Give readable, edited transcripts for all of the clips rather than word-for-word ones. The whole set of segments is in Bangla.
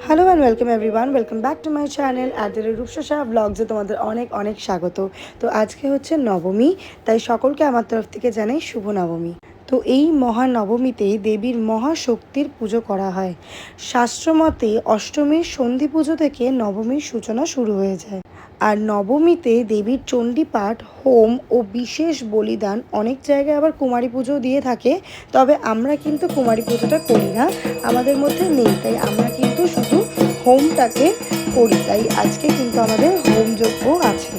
Hello and welcome everyone, welcome back to my channel Rupsa ব্লগসে তোমাদের অনেক অনেক স্বাগত। তো আজকে হচ্ছে নবমী, তাই সকলকে আমার তরফ থেকে জানাই শুভ নবমী। তো এই মহানবমীতে দেবীর মহাশক্তির পুজো করা হয়। শাস্ত্রমতে অষ্টমীর সন্ধি পুজো থেকে নবমীর সূচনা শুরু হয়ে যায়। আর নবমীতে দেবীর চণ্ডী পাঠ, হোম ও বিশেষ বলিদান, অনেক জায়গায় আবার কুমারী পুজো দিয়ে থাকে, তবে আমরা কিন্তু কুমারী পুজোটা করি না, আমাদের মধ্যে নেই, তাই আমরা কিন্তু শুধু হোমটাকে করি। তাই আজকে কিন্তু আমাদের হোম যজ্ঞ আছে।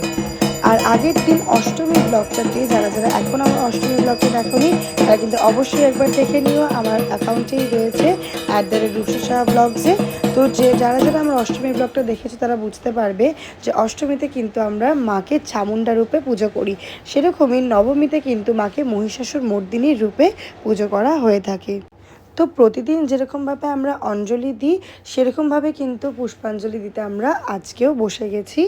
আর আগের দিন অষ্টমীর ব্লগটাকে যারা যারা এখন আমার অষ্টমীর ব্লগটা দেখোনি তারা কিন্তু অবশ্যই একবার দেখে নিও, আমার অ্যাকাউন্টেই রয়েছে রূপসা ব্লগসে। তো যারা যারা আমার অষ্টমীর ব্লগটা দেখেছে তারা বুঝতে পারবে যে অষ্টমীতে কিন্তু আমরা মাকে চামুণ্ডা রূপে পুজো করি, সেরকমই নবমীতে কিন্তু মাকে মহিষাসুর মর্দিনীর রূপে পুজো করা হয়ে থাকে। তো প্রতিদিন যেরকমভাবে আমরা অঞ্জলি দিই সেরকমভাবে কিন্তু পুষ্পাঞ্জলি দিতে আমরা আজকেও বসে গেছি।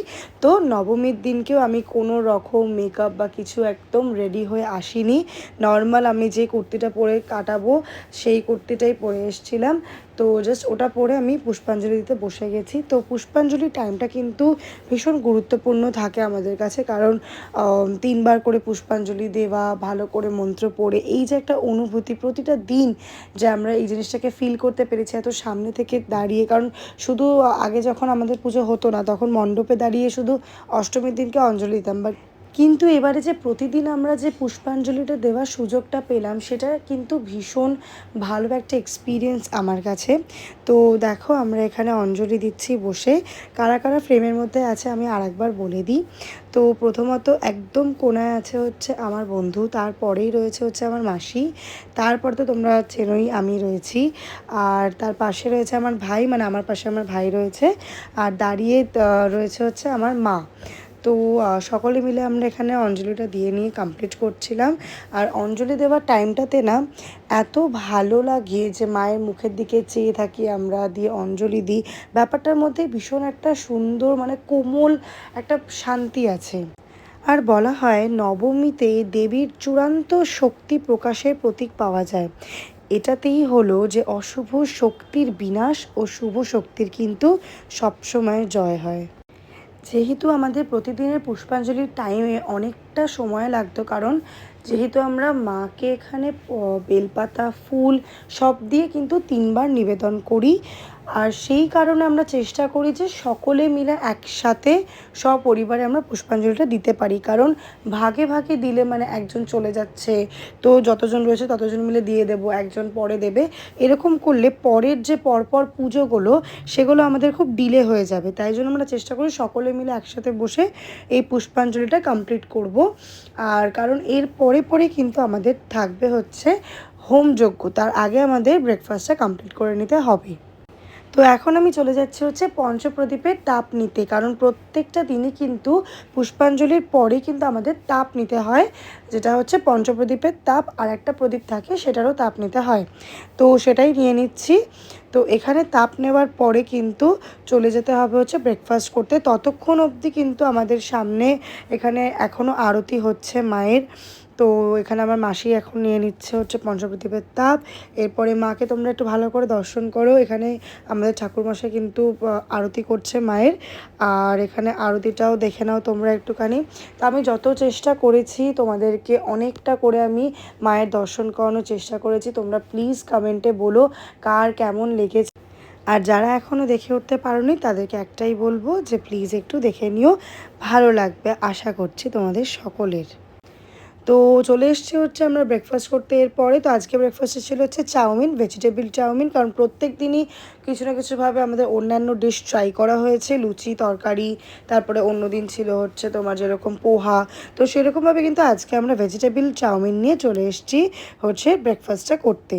তো নবমীর দিনকেও আমি কোনো রকম মেকআপ বা কিছু একদম রেডি হয়ে আসিনি, নর্মাল আমি যে কুর্তিটা পরে কাটাবো সেই কুর্তিটাই পরে এসেছিলাম। তো জাস্ট ওটা পরে আমি পুষ্পাঞ্জলি দিতে বসে গেছি। তো পুষ্পাঞ্জলির টাইমটা কিন্তু ভীষণ গুরুত্বপূর্ণ থাকে আমাদের কাছে, কারণ 3বার করে পুষ্পাঞ্জলি দেওয়া, ভালো করে মন্ত্র পড়ে, এই যে একটা অনুভূতি প্রতিটা দিন যে আমরা এই জিনিসটাকে ফিল করতে পেরেছি এত সামনে থেকে দাঁড়িয়ে। কারণ শুধু আগে যখন আমাদের পুজো হতো না তখন মণ্ডপে দাঁড়িয়ে শুধু অষ্টমীর দিনকে অঞ্জলি দিতাম, বাট কিন্তু এবারে যে প্রতিদিন আমরা যে পুষ্পাঞ্জলিটা দেওয়ার সুযোগটা পেলাম সেটা কিন্তু ভীষণ ভালো একটা এক্সপিরিয়েন্স আমার কাছে। তো দেখো আমরা এখানে অঞ্জলি দিচ্ছি বসে, কারা কারা ফ্রেমের মধ্যে আছে আমি আরেকবার বলে দিই। তো প্রথমত একদম কোনায় আছে হচ্ছে আমার বন্ধু, তারপরেই রয়েছে হচ্ছে আমার মাসি, তারপর তো তোমরা চেনোই আমি রয়েছি, আর তার পাশে রয়েছে আমার ভাই, মানে আমার পাশে আমার ভাই রয়েছে, আর দাঁড়িয়ে রয়েছে হচ্ছে আমার মা। তো সকলে মিলে আমরা এখানে অঞ্জলিটা দিয়ে নিয়ে কমপ্লিট করছিলাম। আর অঞ্জলি দেওয়ার টাইমটাতে না এত ভালো লাগে যে মায়ের মুখের দিকে চেয়ে থাকি আমরা, দিয়ে অঞ্জলি দিই, ব্যাপারটার মধ্যে ভীষণ একটা সুন্দর মানে কোমল একটা শান্তি আছে। আর বলা হয় নবমীতে দেবীর চূড়ান্ত শক্তি প্রকাশের প্রতীক পাওয়া যায়। এটাতেই হলো যে অশুভ শক্তির বিনাশ ও শুভ শক্তির কিন্তু সবসময় জয় হয়। যেহেতু আমাদের প্রতিদিনের পুষ্পাঞ্জলির টাইমে অনেকটা সময় লাগতো, কারণ যেহেতু আমরা মাকে এখানে বেলপাতা, ফুল সব দিয়ে কিন্তু 3বার নিবেদন করি, আর সেই কারণে আমরা চেষ্টা করি যে সকলে মিলে একসাথে সপরিবারে আমরা পুষ্পাঞ্জলিটা দিতে পারি। কারণ ভাগে ভাগে দিলে মানে একজন চলে যাচ্ছে, তো যতজন রয়েছে ততজন মিলে দিয়ে দেবো, একজন পরে দেবে, এরকম করলে পরের যে পরপর পুজোগুলো সেগুলো আমাদের খুব ডিলে হয়ে যাবে। তাই জন্য আমরা চেষ্টা করি সকলে মিলে একসাথে বসে এই পুষ্পাঞ্জলিটা কমপ্লিট করব। আর কারণ এর পরে পরে কিন্তু আমাদের থাকবে হচ্ছে হোম যজ্ঞ, তার আগে আমাদের ব্রেকফাস্টটা কমপ্লিট করে নিতে হবে। তো এখন আমি চলে যাচ্ছি হচ্ছে পঞ্চপ্রদীপের তাপ নিতে, কারণ প্রত্যেকটা দিনই কিন্তু পুষ্পাঞ্জলির পরে কিন্তু আমাদের তাপ নিতে হয়, যেটা হচ্ছে পঞ্চপ্রদীপের তাপ, আর একটা প্রদীপ থাকে সেটারও তাপ নিতে হয়। তো সেটাই নিয়ে নিচ্ছি। তো এখানে তাপ নেওয়ার পরে কিন্তু চলে যেতে হবে হচ্ছে ব্রেকফাস্ট করতে, ততক্ষণ অবধি কিন্তু আমাদের সামনে এখানে এখনও আরতি হচ্ছে মায়ের। তো এখানে আমার মাসি এখন নিয়ে নিচ্ছে হচ্ছে পঞ্চপ্রদীপের তাপ। এরপরে মাকে তোমরা একটু ভালো করে দর্শন করো, এখানে আমাদের ঠাকুরমশাই কিন্তু আরতি করছে মায়ের, আর এখানে আরতিটাও দেখে নাও তোমরা একটুখানি। তো আমি যত চেষ্টা করেছি তোমাদেরকে অনেকটা করে আমি মায়ের দর্শন করানোর চেষ্টা করেছি, তোমরা প্লিজ কমেন্টে বলো কার কেমন লেগেছে। আর যারা এখনও দেখে উঠতে পারোনি তাদেরকে একটাই বলবো যে প্লিজ একটু দেখে নিও, ভালো লাগবে আশা করছি তোমাদের সকলের। তো চলে এসেছি হচ্ছে আমরা ব্রেকফাস্ট করতে। এরপরে তো আজকে ব্রেকফাস্টে ছিল হচ্ছে চাউমিন, ভেজিটেবিল চাউমিন, কারণ প্রত্যেক দিনই কিছু না কিছুভাবে আমাদের অন্যান্য ডিশ ট্রাই করা হয়েছে, লুচি তরকারি, তারপরে অন্য দিন ছিল হচ্ছে তোমার যেরকম পোহা, তো সেরকমভাবে কিন্তু আজকে আমরা ভেজিটেবিল চাউমিন নিয়ে চলে এসেছি হচ্ছে ব্রেকফাস্টটা করতে।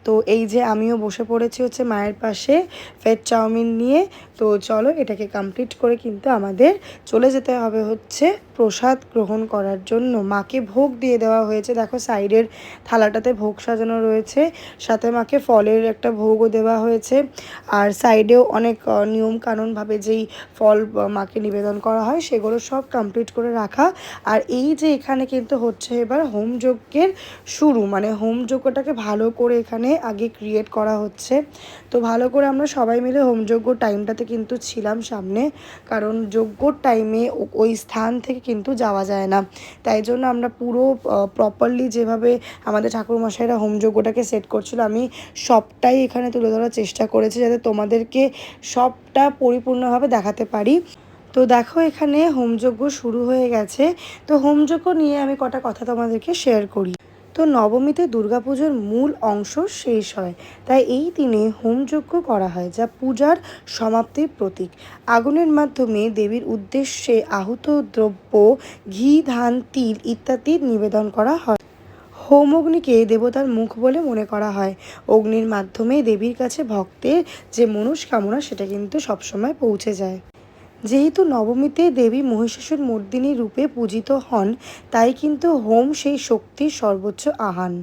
তো এই যে আমিও বসে পড়েছি হচ্ছে মায়ের পাশে ভেজ চাউমিন নিয়ে। তো চলো এটাকে কমপ্লিট করে কিন্তু আমাদের চলে যেতে হবে হচ্ছে প্রসাদ গ্রহণ করার জন্য। মাকে ভোগ দিয়ে দেওয়া হয়েছে, দেখো সাইডের থালাটাতে ভোগ সাজানো রয়েছে, সাথে মাকে ফলের একটা ভোগও দেওয়া হয়েছে, আর সাইডেও অনেক নিয়ম কানুনভাবে যেই ফল মাকে নিবেদন করা হয় সেগুলো সব কমপ্লিট করে রাখা। আর এই যে এখানে কিন্তু হচ্ছে এবার হোম যজ্ঞের শুরু, মানে হোম যজ্ঞটাকে ভালো করে এখানে আগে ক্রিয়েট করা হচ্ছে। তো ভালো করে আমরা সবাই মিলে হোমযজ্ঞ টাইমটাতে কিন্তু ছিলাম সামনে, কারণ যজ্ঞর টাইমে ওই স্থান থেকে কিন্তু যাওয়া যায় না। তাই জন্য আমরা পুরো প্রপারলি যেভাবে আমাদের ঠাকুরমশাইরা হোমযজ্ঞটাকে সেট করছিল, আমি সবটাই এখানে তুলে ধরার চেষ্টা করেছি যাতে তোমাদেরকে সবটা পরিপূর্ণভাবে দেখাতে পারি। তো দেখো এখানে হোমযজ্ঞ শুরু হয়ে গেছে। তো হোমযজ্ঞ নিয়ে আমি কটা কথা তোমাদেরকে শেয়ার করি। তো নবমীতে দুর্গাপুজোর মূল অংশ শেষ হয়, তাই এই দিনে হোমযজ্ঞ করা হয়, যা পূজার সমাপ্তির প্রতীক। আগুনের মাধ্যমে দেবীর উদ্দেশ্যে আহুত দ্রব্য, ঘি, ধান, তিল ইত্যাদি নিবেদন করা হয়। হোম অগ্নিকে দেবতার মুখ বলে মনে করা হয়। অগ্নির মাধ্যমে দেবীর কাছে ভক্তের যে মনস্কামনা সেটা কিন্তু সবসময় পৌঁছে যায়। যেহেতু নবমীতে দেবী মহিষাসুর মর্দিনী রূপে পূজিত হন, তাই কিন্তু হোম সেই শক্তির সর্বোচ্চ আহ্বান।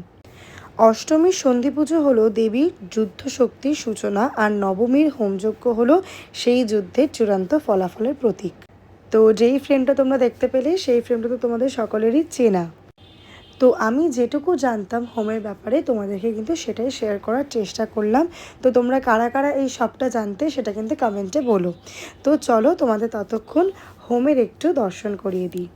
অষ্টমীর সন্ধি পুজো হলো দেবীর যুদ্ধ শক্তির সূচনা, আর নবমীর হোমযজ্ঞ হলো সেই যুদ্ধের চূড়ান্ত ফলাফলের প্রতীক। তো যেই ফ্রেমটা তোমরা দেখতে পেলে সেই ফ্রেমটা তো তোমাদের সকলেরই চেনা। তো আমি যেটুকু জানতাম হোমের ব্যাপারে তোমাদেরকে কিন্তু সেটাই শেয়ার করার চেষ্টা করলাম। তো তোমরা কারা কারা এই সবটা জানতে সেটা কিন্তু কমেন্টে বলো। তো চলো তোমাদের ততক্ষণ হোমের একটু দর্শন করিয়ে দিই।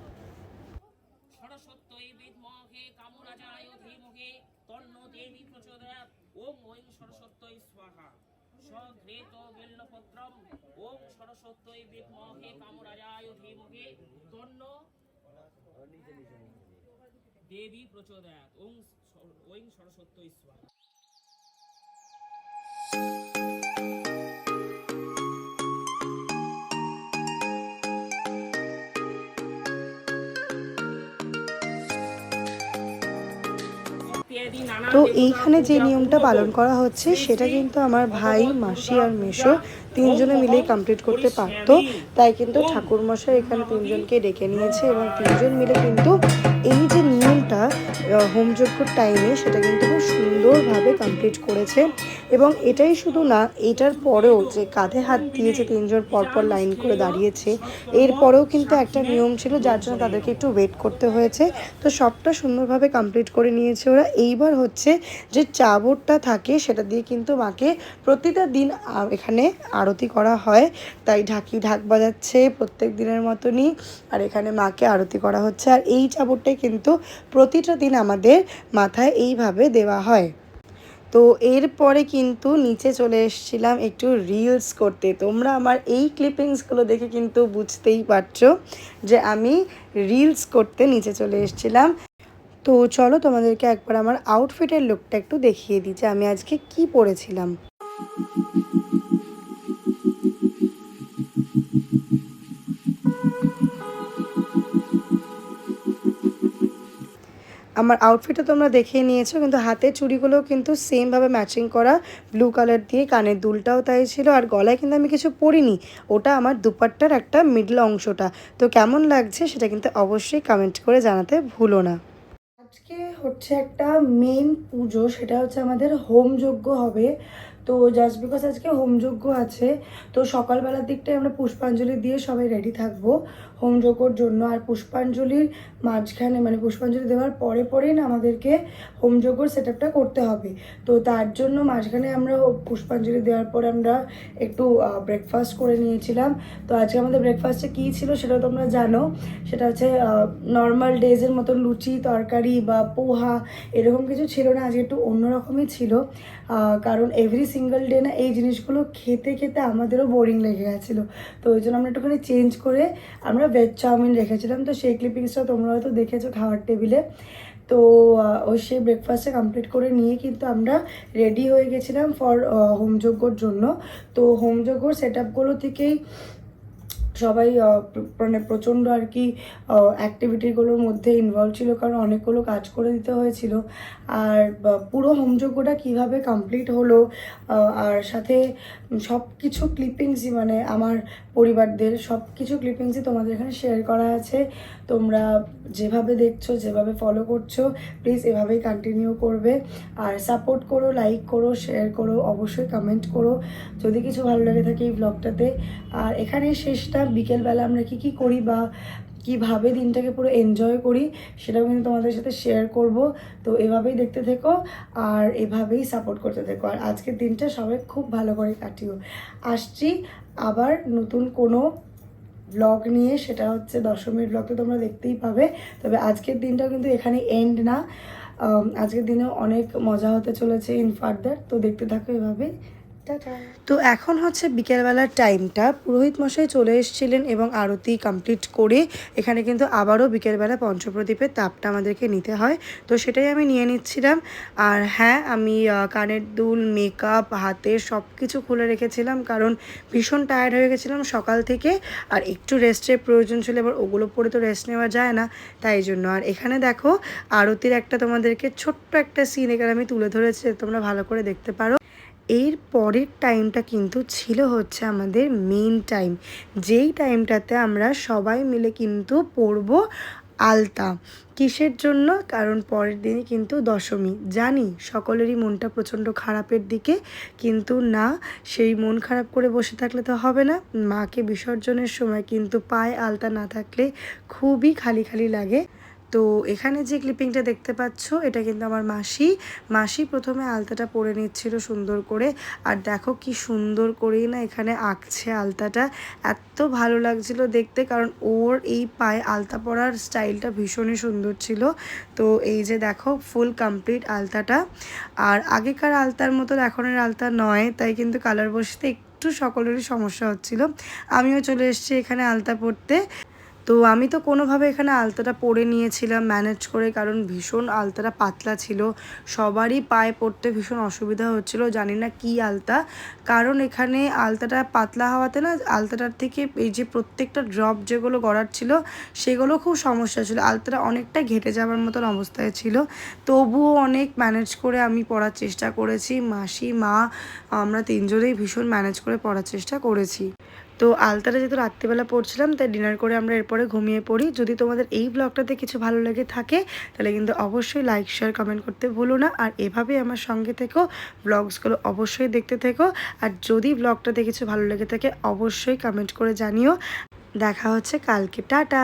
দেবী প্রচোদয়াৎ ওং সরস্বত্যৈ স্বাহা। তো এইখানে যে নিয়মটা পালন করা হচ্ছে সেটা কিন্তু আমার ভাই, মাসি আর মেসো তিনজনে মিলেই কমপ্লিট করতে পারতো, তাই কিন্তু ঠাকুরমশাই এখানে তিনজনকে ডেকে নিয়েছে এবং তিনজন মিলে কিন্তু এই যে নিয়মটা হোমযজ্ঞর টাইমে সেটা কিন্তু খুব সুন্দরভাবে কমপ্লিট করেছে। এবং এটাই শুধু না, এটার পরেও যে কাঁধে হাত দিয়েছে তিনজন পরপর লাইন করে দাঁড়িয়েছে, এরপরেও কিন্তু একটা নিয়ম ছিল যার জন্য তাদেরকে একটু ওয়েট করতে হয়েছে। তো সবটা সুন্দরভাবে কমপ্লিট করে নিয়েছে ওরা। এইবার হচ্ছে যে চাবরটা থাকে সেটা দিয়ে কিন্তু মাকে প্রতিটা দিন এখানে আরতি করা হয়, তাই ঢাক বাজাচ্ছে প্রত্যেক দিনের মতনই, আর এখানে মাকে আরতি করা হচ্ছে। আর এই চাবরটাই কিন্তু প্রতিটা দিন আমাদের মাথায় এইভাবে দেওয়া হয়। তো এরপরে কিন্তু নিচে চলে এসেছিলাম একটু রিলস করতে। তোমরা আমার এই ক্লিপিংসগুলো দেখে কিন্তু বুঝতেই পারছো যে আমি রিলস করতে নিচে চলে এসেছিলাম। তো চলো তোমাদেরকে একবার আমার আউটফিটের লুকটা একটু দেখিয়ে দিই যে আমি আজকে কি পরেছিলাম। আমার আউটফিটটা তোমরা দেখে নিয়েছো, কিন্তু হাতের চুড়িগুলোও কিন্তু সেমভাবে ম্যাচিং করা, ব্লু কালার দিয়ে। কানের দুলটাও তাই ছিল, আর গলায় কিন্তু আমি কিছু পরিনি, ওটা আমার দুপাট্টার একটা মিডল অংশটা। তো কেমন লাগছে সেটা কিন্তু অবশ্যই কমেন্ট করে জানাতে ভুলো না। আজকে হচ্ছে একটা মেন পুজো, সেটা হচ্ছে আমাদের হোমযজ্ঞ হবে। তো জাস্ট বিকজ আজকে হোমযজ্ঞ আছে, তো সকালবেলার দিকটায় আমরা পুষ্পাঞ্জলি দিয়ে সবাই রেডি থাকবো হোমযজ্ঞর জন্য। আর পুষ্পাঞ্জলির মাঝখানে মানে পুষ্পাঞ্জলি দেওয়ার পরে পরেই না আমাদেরকে হোমযজ্ঞর সেট আপটা করতে হবে। তো তার জন্য মাঝখানে আমরা পুষ্পাঞ্জলি দেওয়ার পরে আমরা একটু ব্রেকফাস্ট করে নিয়েছিলাম। তো আজকে আমাদের ব্রেকফাস্টে কী ছিল সেটাও তোমরা জানো, সেটা হচ্ছে নর্মাল ডেজের মতন লুচি তরকারি বা পোহা এরকম কিছু ছিল না, আজকে একটু অন্যরকমই ছিল। কারণ এভরি সিঙ্গেল ডে না এই জিনিসগুলো খেতে খেতে আমাদেরও বোরিং লেগে গেছিলো, তো ওই জন্য আমরা একটুখানি চেঞ্জ করে আমরা ভেজ চাউমিন রেখেছিলাম। তো সেই ক্লিপিংসটা তোমরা হয়তো দেখেছো খাওয়ার টেবিলে। তো ওই সেই ব্রেকফাস্টে কমপ্লিট করে নিয়ে কিন্তু আমরা রেডি হয়ে গেছিলাম ফর হোমযজ্ঞর জন্য। তো হোমযজ্ঞর সেট আপগুলো থেকেই সবাই মানে প্রচণ্ড আর কি অ্যাক্টিভিটিগুলোর মধ্যে ইনভলভ ছিল, কারণ অনেকগুলো কাজ করে দিতে হয়েছিল। আর পুরো হোমযজ্ঞটা কীভাবে কমপ্লিট হলো আর সাথে সব কিছু ক্লিপিংসই মানে আমার পরিবারদের সব কিছু ক্লিপিংসই তোমাদের এখানে শেয়ার করা আছে। তোমরা যেভাবে দেখছো, যেভাবে ফলো করছো, প্লিজ এভাবেই কন্টিনিউ করবে। আর সাপোর্ট করো, লাইক করো, শেয়ার করো, অবশ্যই কমেন্ট করো যদি কিছু ভালো লেগে থাকে এই ব্লগটাতে। আর এখানে শেষটা, বিকেলবেলা আমরা কী কী করি বা কীভাবে দিনটাকে পুরো এনজয় করি সেটাও কিন্তু তোমাদের সাথে শেয়ার করব। তো এভাবেই দেখতে থেকো আর এভাবেই সাপোর্ট করতে থেকো, আর আজকের দিনটা সবাই খুব ভালো করে কাটিও। আসছি আবার নতুন কোনো ব্লগ নিয়ে, সেটা হচ্ছে দশমীর ব্লগ, তো তোমরা দেখতেই পাবে। তবে আজকের দিনটাও কিন্তু এখানে এন্ড না, আজকের দিনেও অনেক মজা হতে চলেছে ইন ফার্দার। তো দেখতে থাকো এভাবে। তো এখন হচ্ছে বিকেলবেলার টাইমটা, পুরোহিত মশাই চলে এসেছিলেন এবং আরতি কমপ্লিট করে এখানে কিন্তু আবারও বিকেলবেলা পঞ্চপ্রদীপের তাপটা আমাদেরকে নিতে হয়, তো সেটাই আমি নিয়ে নিচ্ছিলাম। আর হ্যাঁ, আমি কানের দুল, মেকআপ, হাতের সব কিছু খুলে রেখেছিলাম, কারণ ভীষণ টায়ার্ড হয়ে গেছিলাম সকাল থেকে, আর একটু রেস্টের প্রয়োজন ছিল। এবার ওগুলো পরে তো রেস্ট নেওয়া যায় না, তাই জন্য। আর এখানে দেখো আরতির একটা তোমাদেরকে ছোট্ট একটা সিন এখানে আমি তুলে ধরেছি, তোমরা ভালো করে দেখতে পারো। এর পরের টাইমটা কিন্তু ছিল হচ্ছে আমাদের মেইন টাইম, যেই টাইমটাতে আমরা সবাই মিলে কিন্তু পরব আলতা। কিসের জন্য? কারণ পরের দিনই কিন্তু দশমী। জানি সকলেরই মনটা প্রচণ্ড খারাপের দিকে, কিন্তু না, সেই মন খারাপ করে বসে থাকলে তো হবে না। মাকে বিসর্জনের সময় কিন্তু পায়ে আলতা না থাকলে খুবই খালি খালি লাগে। তো এখানে যে ক্লিপিংটা দেখতে পাচ্ছ, এটা কিন্তু আমার মাসি প্রথমে আলতাটা পরে নিচ্ছিল সুন্দর করে। আর দেখো কি সুন্দর করেই না এখানে আঁকছে আলতাটা, এত ভালো লাগছিল দেখতে, কারণ ওর এই পায়ে আলতা পরার স্টাইলটা ভীষণই সুন্দর ছিল। তো এই যে দেখো ফুল কমপ্লিট আলতাটা, আর আগেকার আলতার মতো এখনের আলতা নয়, তাই কিন্তু কালার বসতে একটু সকলেরই সমস্যা হচ্ছিল। আমিও চলে এসেছি এখানে আলতা পরতে। তো আমি তো কোনোভাবে এখানে আলতাটা পরে নিয়েছিলাম ম্যানেজ করে, কারণ ভীষণ আলতাটা পাতলা ছিল, সবারই পায়ে পড়তে ভীষণ অসুবিধা হচ্ছিল। জানি না কি আলতা, কারণ এখানে আলতাটা পাতলা হওয়াতে না, আলতাটার থেকে এই যে প্রত্যেকটা ড্রপ যেগুলো গড়ার ছিল সেগুলো খুব সমস্যা ছিল, আলতাটা অনেকটা ঘেটে যাওয়ার মতন অবস্থায় ছিল। তবুও অনেক ম্যানেজ করে আমি পড়ার চেষ্টা করেছি, মাসি, মা, আমরা তিনজনেই ভীষণ ম্যানেজ করে পড়ার চেষ্টা করেছি। তো আলতাটা যেহেতু রাত্রিবেলা পড়ছিলাম, তাই ডিনার করে আমরা এরপরে ঘুমিয়ে পড়ি। যদি তোমাদের এই ব্লগটাতে কিছু ভালো লেগে থাকে তাহলে কিন্তু অবশ্যই লাইক, শেয়ার, কমেন্ট করতে ভুলো না। আর এভাবেই আমার সঙ্গে থেকো, ব্লগসগুলো অবশ্যই দেখতে থেকো। আর যদি ব্লগটাতে কিছু ভালো লেগে থাকে অবশ্যই কমেন্ট করে জানিও। দেখা হচ্ছে কালকে, টাটা।